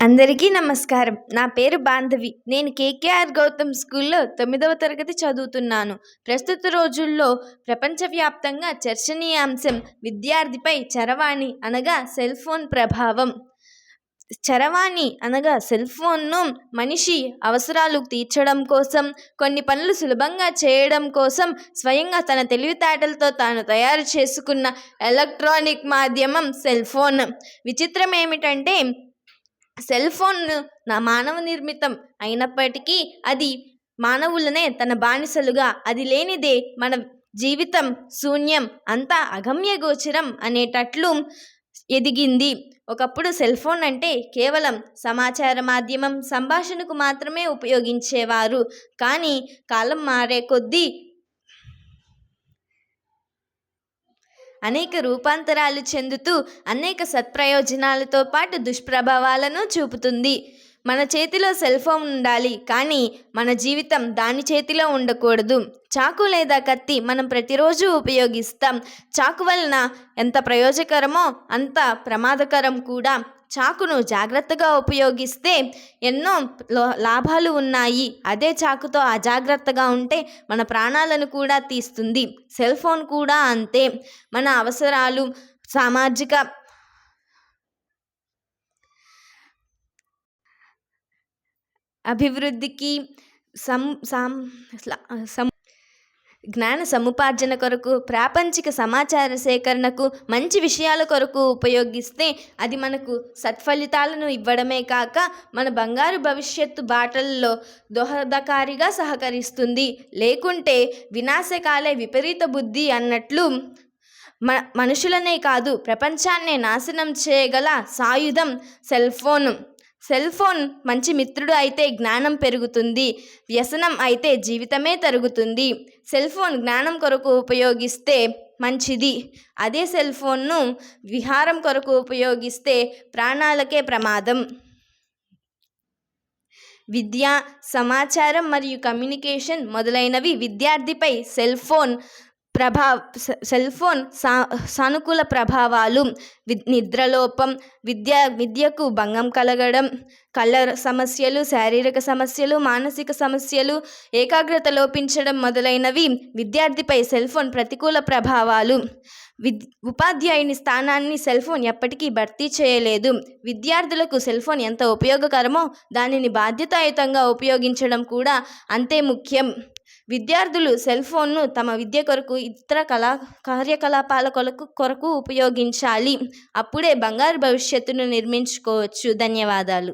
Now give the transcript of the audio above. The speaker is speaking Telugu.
అందరికీ నమస్కారం. నా పేరు బాంధవి. నేను కేకేఆర్ గౌతమ్ స్కూల్లో 9వ తరగతి చదువుతున్నాను. ప్రస్తుత రోజుల్లో ప్రపంచవ్యాప్తంగా చర్చనీయాంశం విద్యార్థిపై చరవాణి అనగా సెల్ ఫోన్ ప్రభావం. చరవాణి అనగా సెల్ ఫోన్ను మనిషి అవసరాలు తీర్చడం కోసం, కొన్ని పనులు సులభంగా చేయడం కోసం స్వయంగా తన తెలివితేటలతో తాను తయారు చేసుకున్న ఎలక్ట్రానిక్ మాధ్యమం సెల్ ఫోన్. విచిత్రం ఏమిటంటే సెల్ ఫోన్ మానవ నిర్మితం అయినప్పటికీ అది మానవులనే తన బానిసలుగా, అది లేనిదే మన జీవితం శూన్యం, అంతా అగమ్య గోచరం అనేటట్లు ఎదిగింది. ఒకప్పుడు సెల్ ఫోన్ అంటే కేవలం సమాచార మాధ్యమం, సంభాషణకు మాత్రమే ఉపయోగించేవారు. కానీ కాలం మారే కొద్దీ అనేక రూపాంతరాలు చెందుతూ అనేక సత్ప్రయోజనాలతో పాటు దుష్ప్రభావాలను చూపుతుంది. మన చేతిలో సెల్ ఫోన్ ఉండాలి, కానీ మన జీవితం దాని చేతిలో ఉండకూడదు. చాకు లేదా కత్తి మనం ప్రతిరోజు ఉపయోగిస్తాం. చాకు వలన ఎంత ప్రయోజకరమో అంత ప్రమాదకరం కూడా. చాకును జాగ్రత్తగా ఉపయోగిస్తే ఎన్నో లాభాలు ఉన్నాయి. అదే చాకుతో అజాగ్రత్తగా ఉంటే మన ప్రాణాలను కూడా తీస్తుంది. సెల్ ఫోన్ కూడా అంతే. మన అవసరాలు, సామాజిక అభివృద్ధికి, జ్ఞాన సముపార్జన కొరకు, ప్రాపంచిక సమాచార సేకరణకు, మంచి విషయాల కొరకు ఉపయోగిస్తే అది మనకు సత్ఫలితాలను ఇవ్వడమే కాక మన బంగారు భవిష్యత్తు బాటల్లో దోహదకారిగా సహకరిస్తుంది. లేకుంటే వినాశకాలే విపరీత బుద్ధి అన్నట్లు మనుషులనే కాదు ప్రపంచాన్నే నాశనం చేయగల సాయుధం సెల్ ఫోన్. సెల్ ఫోన్ మంచి మిత్రుడు అయితే జ్ఞానం పెరుగుతుంది, వ్యసనం అయితే జీవితమే తరుగుతుంది. సెల్ ఫోన్ జ్ఞానం కొరకు ఉపయోగిస్తే మంచిది. అదే సెల్ ఫోన్ను విహారం కొరకు ఉపయోగిస్తే ప్రాణాలకే ప్రమాదం. విద్య, సమాచారం మరియు కమ్యూనికేషన్ మొదలైనవి విద్యార్థిపై సెల్ ఫోన్ సానుకూల ప్రభావాలు. నిద్రలోపం, విద్యకు భంగం కలగడం, కళ్ళ సమస్యలు, శారీరక సమస్యలు, మానసిక సమస్యలు, ఏకాగ్రత లోపించడం మొదలైనవి విద్యార్థిపై సెల్ ఫోన్ ప్రతికూల ప్రభావాలు. ఉపాధ్యాయుని స్థానాన్ని సెల్ ఫోన్ ఎప్పటికీ భర్తీ చేయలేదు. విద్యార్థులకు సెల్ ఫోన్ ఎంత ఉపయోగకరమో దానిని బాధ్యతాయుతంగా ఉపయోగించడం కూడా అంతే ముఖ్యం. విద్యార్థులు సెల్ ఫోన్ను తమ విద్య కొరకు, ఇతర కార్యకలాపాల కొరకు ఉపయోగించాలి. అప్పుడే బంగారు భవిష్యత్తును నిర్మించుకోవచ్చు. ధన్యవాదాలు.